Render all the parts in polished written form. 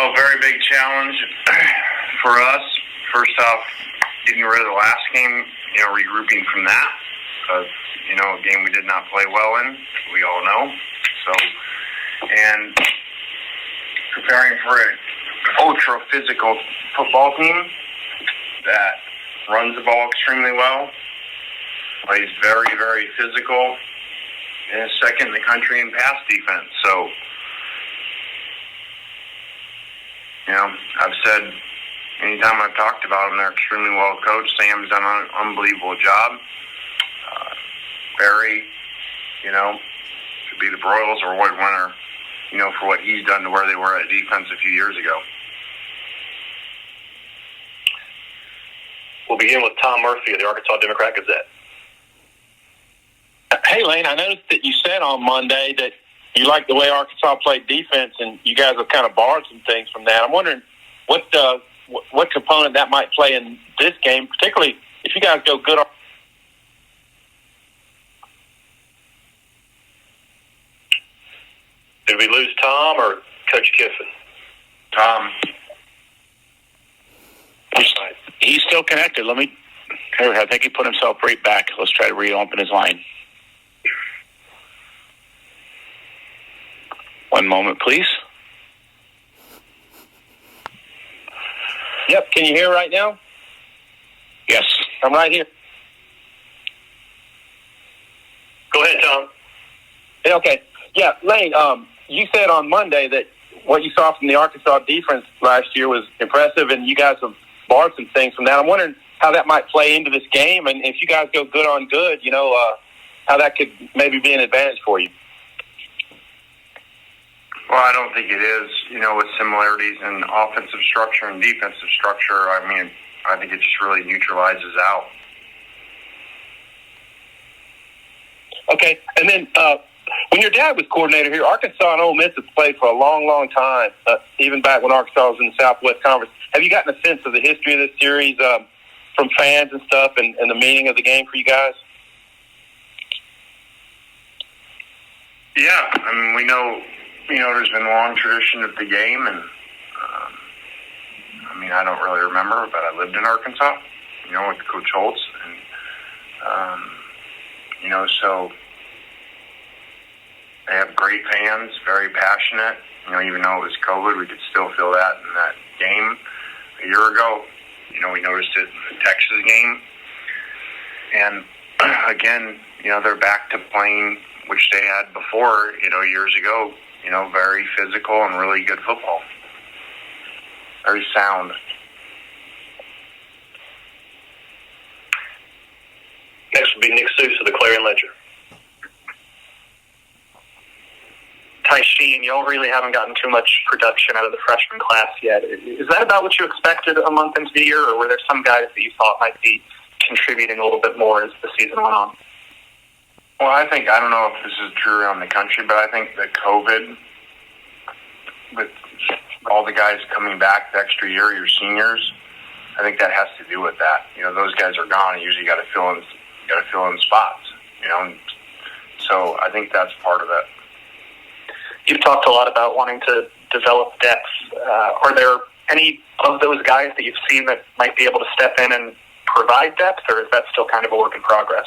Well, very big challenge for us. First off, getting rid of the last game, regrouping from that. Because, a game we did not play well in, we all know. And preparing for an ultra-physical football team that runs the ball extremely well, plays very, very physical, and is second in the country in pass defense. So, I've said anytime I've talked about them, they're extremely well coached. Sam's done an unbelievable job. Barry, should be the Broyles Award winner, for what he's done to where they were at defense a few years ago. We'll begin with Tom Murphy of the Arkansas Democrat-Gazette. Hey, Lane, I noticed that you said on Monday that you like the way Arkansas played defense, and you guys have kind of borrowed some things from that. I'm wondering what component that might play in this game, particularly if you guys go good. Did we lose Tom or Coach Kiffin? Tom. He's still connected. I think he put himself right back. Let's try to reopen his line. One moment, please. Yep, can you hear right now? Yes. I'm right here. Go ahead, Tom. Yeah, okay. Yeah, Lane, you said on Monday that what you saw from the Arkansas defense last year was impressive, and you guys have borrowed some things from that. I'm wondering how that might play into this game, and if you guys go good on good, how that could maybe be an advantage for you. Well, I don't think it is, with similarities in offensive structure and defensive structure. I think it just really neutralizes out. Okay, and then when your dad was coordinator here, Arkansas and Ole Miss have played for a long, long time, even back when Arkansas was in the Southwest Conference. Have you gotten a sense of the history of this series from fans and stuff and the meaning of the game for you guys? Yeah, we know, there's been a long tradition of the game, and I don't really remember, but I lived in Arkansas, with Coach Holtz, and, so they have great fans, very passionate. Even though it was COVID, we could still feel that in that game a year ago. We noticed it in the Texas game. And, again, they're back to playing, which they had before, years ago, very physical and really good football. Very sound. Next will be Nick Seuss of the Clarion Ledger. Ty Sheen, y'all really haven't gotten too much production out of the freshman class yet. Is that about what you expected a month into the year, or were there some guys that you thought might be contributing a little bit more as the season went on? Well, I don't know if this is true around the country, but I think that COVID, with all the guys coming back the extra year, your seniors, I think that has to do with that. Those guys are gone, and usually you got to fill in spots. So I think that's part of it. You've talked a lot about wanting to develop depth. Are there any of those guys that you've seen that might be able to step in and provide depth, or is that still kind of a work in progress?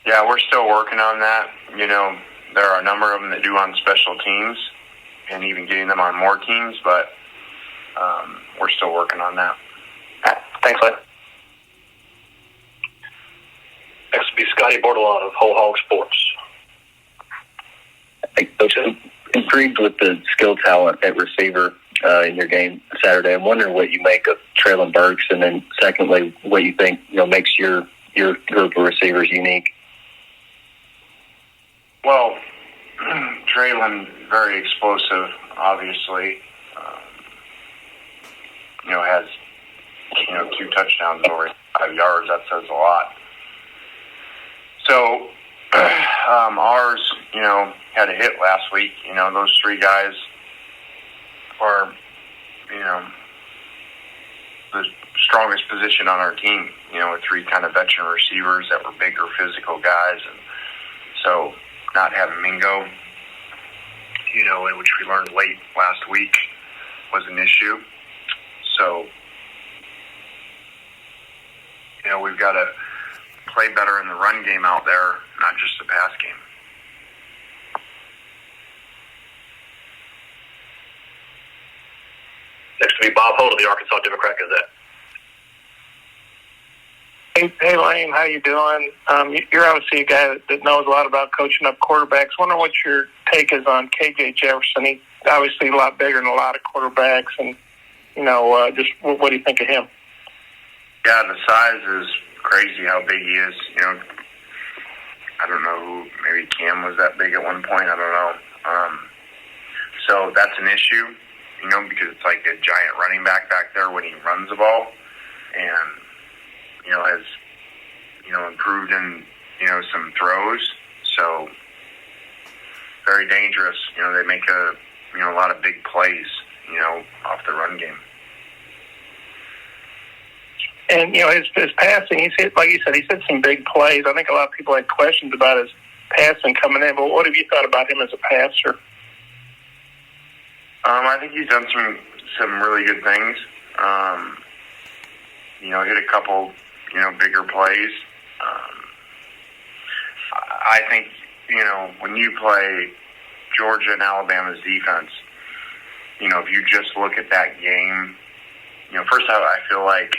Yeah, we're still working on that. There are a number of them that do on special teams and even getting them on more teams, but we're still working on that. Thanks, Lynn. Next will be Scotty Bordelon of Whole Hog Sports. Coach, I'm intrigued with the skill talent at receiver in your game Saturday. I'm wondering what you make of Traylon Burks, and then secondly, what you think makes your group of receivers unique. Well, Traylon, very explosive, obviously. Has 2 touchdowns over 5 yards. That says a lot. So ours, had a hit last week. Those 3 guys are, the strongest position on our team. With 3 kind of veteran receivers that were bigger, physical guys, and so not having Mingo, in which we learned late last week was an issue. So, we've got to play better in the run game out there, not just the pass game. Next will be Bob Holt of the Arkansas Democrat Gazette. Hey, Lane, how you doing? You're obviously a guy that knows a lot about coaching up quarterbacks. Wonder what your take is on KJ Jefferson. He's obviously a lot bigger than a lot of quarterbacks, and just what do you think of him? Yeah, the size is crazy. How big he is. I don't know who. Maybe Cam was that big at one point. I don't know. So that's an issue. Because it's like a giant running back there when he runs the ball, and has improved in some throws. So very dangerous. They make a lot of big plays off the run game. And his passing, like you said, he's hit some big plays. I think a lot of people had questions about his passing coming in. But what have you thought about him as a passer? I think he's done some really good things. Hit a couple bigger plays. I think when you play Georgia and Alabama's defense, if you just look at that game, first out, I feel like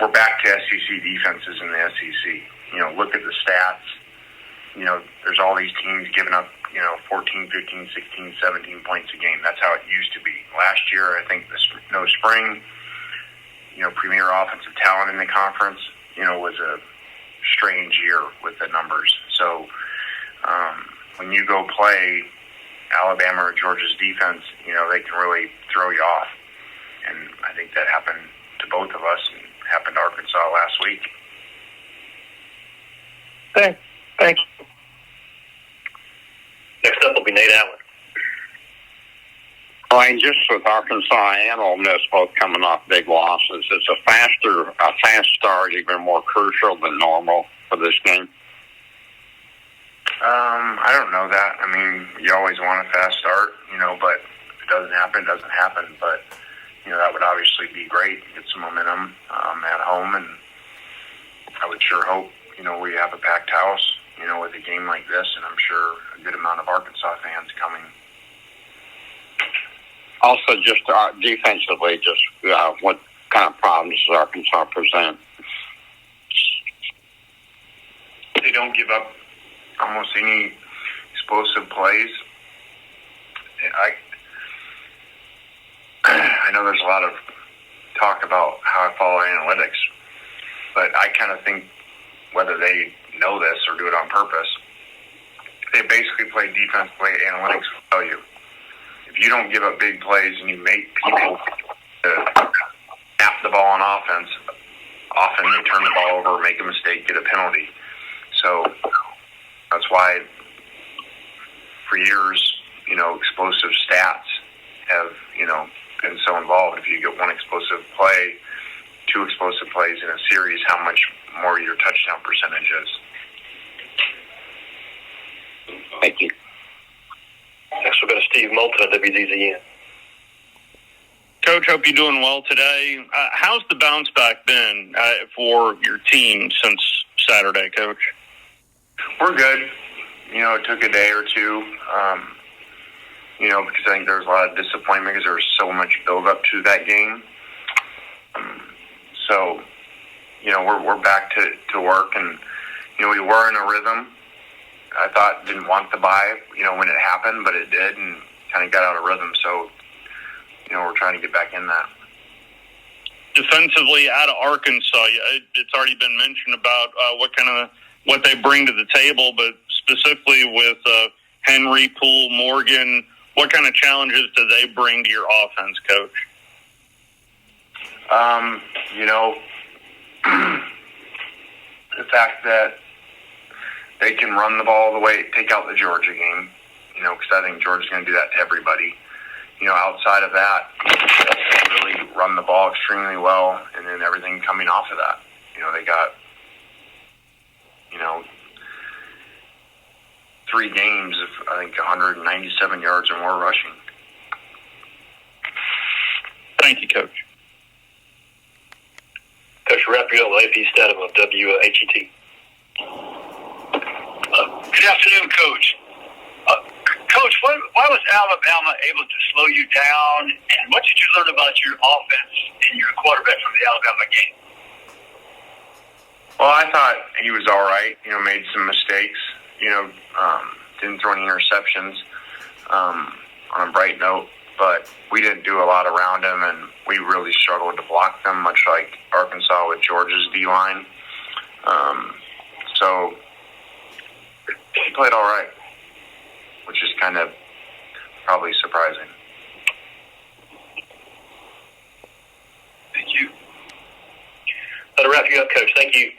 we're back to SEC defenses in the SEC. Look at the stats. There's all these teams giving up 14, 15, 16, 17 points a game. That's how it used to be. Last year, I think no spring, premier offensive talent in the conference, was a strange year with the numbers. So when you go play Alabama or Georgia's defense, they can really throw you off. And I think that happened to both of us and happened to Arkansas last week. Thank you. Next up will be Nate Allen. Lane, just with Arkansas and Ole Miss both coming off big losses, is a fast start even more crucial than normal for this game? I don't know that. I mean, you always want a fast start, but if it doesn't happen, it doesn't happen. But, that would obviously be great, get some momentum at home. And I would sure hope, we have a packed house, with a game like this. And I'm sure a good amount of Arkansas fans coming. Also, just defensively, what kind of problems does Arkansas present? They don't give up almost any explosive plays. I know there's a lot of talk about how I follow analytics, but I kind of think whether they know this or do it on purpose, they basically play defense the way analytics will tell you. If you don't give up big plays and you make people snap the ball on offense, often they turn the ball over, make a mistake, get a penalty. So that's why for years, explosive stats have, been so involved. If you get one explosive play, two explosive plays in a series, how much more your touchdown percentage is. Thank you. Next we'll go to Steve Moulton at WZZN. Coach, hope you're doing well today. How's the bounce back been for your team since Saturday, Coach? We're good. It took a day or two, because I think there was a lot of disappointment because there was so much build-up to that game. So, we're back to work, and, we were in a rhythm. I thought didn't want the bye, when it happened, but it did, and kind of got out of rhythm. So, we're trying to get back in that. Defensively, out of Arkansas, it's already been mentioned about what they bring to the table, but specifically with Henry, Poole, Morgan, what kind of challenges do they bring to your offense, Coach? The fact that they can run the ball the way, take out the Georgia game, because I think Georgia's going to do that to everybody. Outside of that, they really run the ball extremely well, and then everything coming off of that. They got, 3 games of, I think, 197 yards or more rushing. Thank you, Coach. Coach, wrap you up with AP Statum of WHET. Good afternoon, Coach. Coach, why was Alabama able to slow you down, and what did you learn about your offense and your quarterback from the Alabama game? Well, I thought he was all right. Made some mistakes. Didn't throw any interceptions on a bright note, but we didn't do a lot around him, and we really struggled to block them, much like Arkansas with Georgia's D-line. So he played all right, which is kind of probably surprising. Thank you. That'll wrap you up, Coach. Thank you.